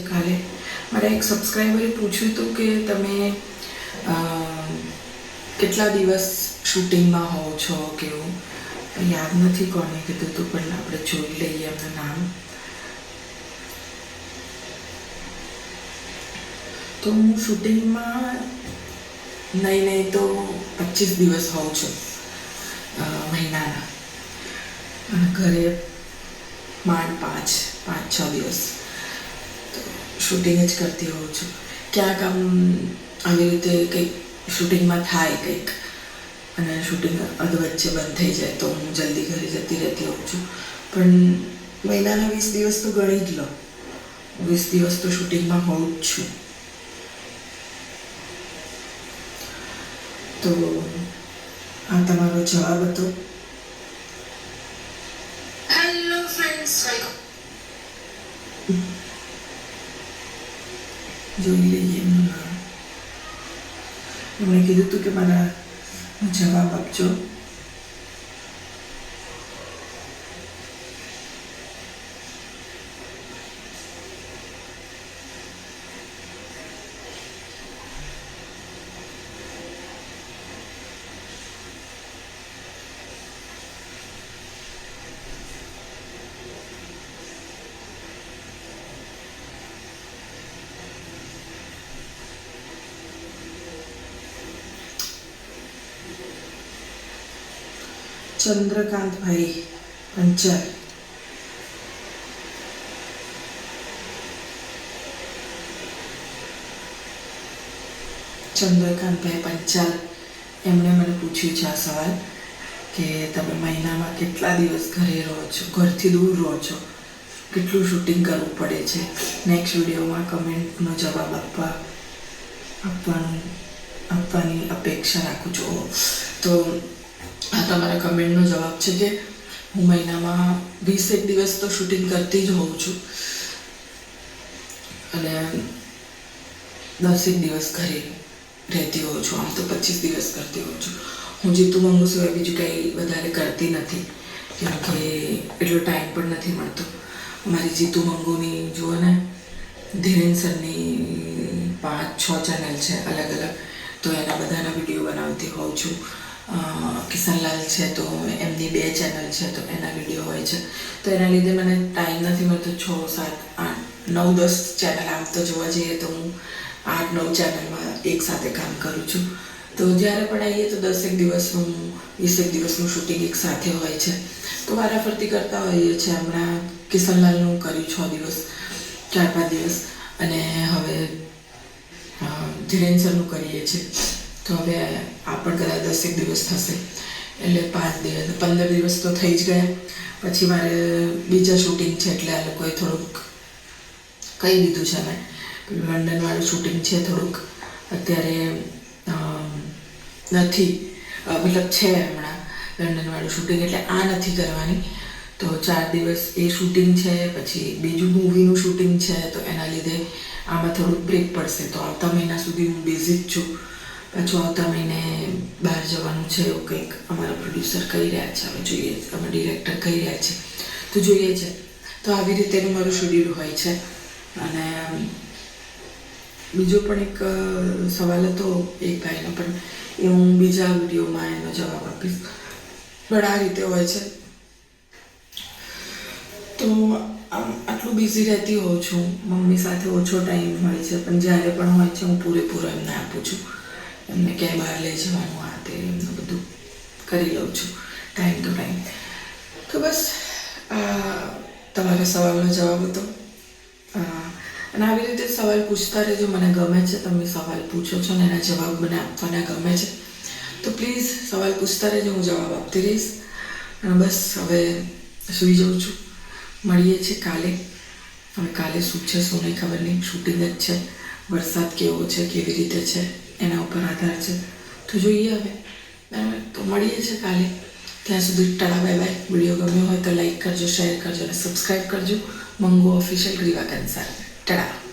કાલે મારા એક સબસ્ક્રાઈબરે પૂછ્યું હતું કે તમે કેટલા દિવસ શૂટિંગમાં હોવ છો કેવું. યાદ નથી કોને કીધું હતું, પણ આપણે જોઈ લઈએ એમનું નામ. તો હું શૂટિંગમાં નહીં તો 25 દિવસ હોઉં છું મહિનાના, અને ઘરે માંડ 5-6 દિવસ શૂટિંગ જ કરતી હોઉં છું. ક્યાંક આમ આવી રીતે કંઈક શૂટિંગમાં થાય કંઈક અને શૂટિંગ અધવચ્ચે બંધ થઈ જાય તો હું જલ્દી ઘરે જતી રહેતી હોઉં છું. પણ મહિનાના 20 દિવસ તો ગણી જ લો, 20 દિવસ તો શૂટિંગમાં હોઉં જ છું. તો આ તમારો જવાબ હતો. હેલો ફ્રેન્ડ્સ, જોઈ લઈએ એમનું નામ. એમણે કીધું હતું કે મારા જવાબ આપજો. ચંદ્રકાંતભાઈ પંચાલ. ચંદ્રકાંતભાઈ પંચાલ એમણે મને પૂછ્યું છે આ સવાલ કે તમે મહિનામાં કેટલા દિવસ ઘરે રહો છો, ઘરથી દૂર રહો છો, કેટલું શૂટિંગ કરવું પડે છે. નેક્સ્ટ વિડીયોમાં કમેન્ટનો જવાબ આપવાની અપેક્ષા રાખું છું. તો આ તમારા કમેન્ટનો જવાબ છે કે હું મહિનામાં 20 દિવસ તો શૂટિંગ કરતી જ હોઉં છું અને 10 દિવસ ઘરે રહેતી હોઉં છું. આમ તો 25 દિવસ કરતી હોઉં છું. હું જીતું મંગુ સિવાય બીજું કંઈ વધારે કરતી નથી, કેમ કે એટલો ટાઈમ પણ નથી મળતો. મારી જીતું મંગુની જુઓ ને, ધીરેન સરની 5-6 ચેનલ છે અલગ અલગ, તો એના બધાના વિડીયો બનાવતી હોઉં છું. કિશનલાલ છે તો એમની 2 ચેનલ છે તો એના વિડીયો હોય છે. તો એના લીધે મને ટાઈમ નથી મળતો. 6, 7, 8, 9, 10 ચેનલ આમ તો જોવા જઈએ તો હું 8-9 ચેનલમાં એકસાથે કામ કરું છું. તો જ્યારે પણ આવીએ તો 10 દિવસનું 20 દિવસનું શૂટિંગ એક સાથે હોય છે. તો વારાફરતી કરતા હોઈએ છીએ. હમણાં કિશનલાલનું કર્યું 6 દિવસ, 4-5 દિવસ, અને હવે ધીરેન સરનું કરીએ છીએ. તો હવે આ પણ કદાચ 10 દિવસ થશે, એટલે 5 દિવસ 15 દિવસ તો થઈ જ ગયા. પછી મારે બીજા શૂટિંગ છે એટલે આ લોકોએ થોડુંક કહી દીધું છે. મેં લંડનવાળું શૂટિંગ છે થોડુંક અત્યારે નથી, મતલબ છે હમણાં લંડનવાળું શૂટિંગ, એટલે આ નથી કરવાની. તો 4 દિવસ એ શૂટિંગ છે, પછી બીજું મૂવીનું શૂટિંગ છે, તો એના લીધે આમાં થોડુંક બ્રેક પડશે. તો આવતા મહિના સુધી હું બિઝી જ છું. પાછું આવતા મહિને બહાર જવાનું છે એવું કંઈક અમારા પ્રોડ્યુસર કહી રહ્યા છે. હવે જોઈએ, અમે ડિરેક્ટર કહી રહ્યા છે તો જોઈએ છે. તો આવી રીતેનું મારું શેડ્યુલ હોય છે. અને બીજો પણ એક સવાલ હતો એક ભાઈનો, પણ એ હું બીજા વિડીયોમાં એનો જવાબ આપીશ. પણ આ રીતે હોય છે. તો આમ આટલું બિઝી રહેતી હોઉં છું. મમ્મી સાથે ઓછો ટાઈમ હોય છે, પણ જ્યારે પણ હોય છે હું પૂરેપૂરો એમને આપું છું. એમને ક્યાંય બહાર લઈ જવાનું આ તે એમનું બધું કરી લઉં છું ટાઈમ ટુ ટાઈમ. તો બસ તમારા સવાલનો જવાબ હતો. અને આવી રીતે સવાલ પૂછતા રહેજો. મને ગમે છે તમે સવાલ પૂછો છો ને એના જવાબ મને આપવાના ગમે છે. તો પ્લીઝ સવાલ પૂછતા રહેજો, હું જવાબ આપતી રહીશ. અને બસ હવે સૂઈ જાઉં છું. મળીએ છીએ કાલે. હવે કાલે શું છે શું નહીં ખબર નહીં, શૂટિંગ જ છે. વરસાદ કેવો છે, કેવી રીતે છે એના ઉપર આધાર છે. તો જોઈએ હવે. તો મળીએ છીએ કાલે. ત્યાં સુધી ટાટા, બાય બાય. વિડીયો ગમ્યો હોય તો લાઈક કરજો, શેર કરજો અને સબસ્ક્રાઈબ કરજો. મંગુ ઓફિશિયલ ગ્રીવા કંસાર. ટાટા.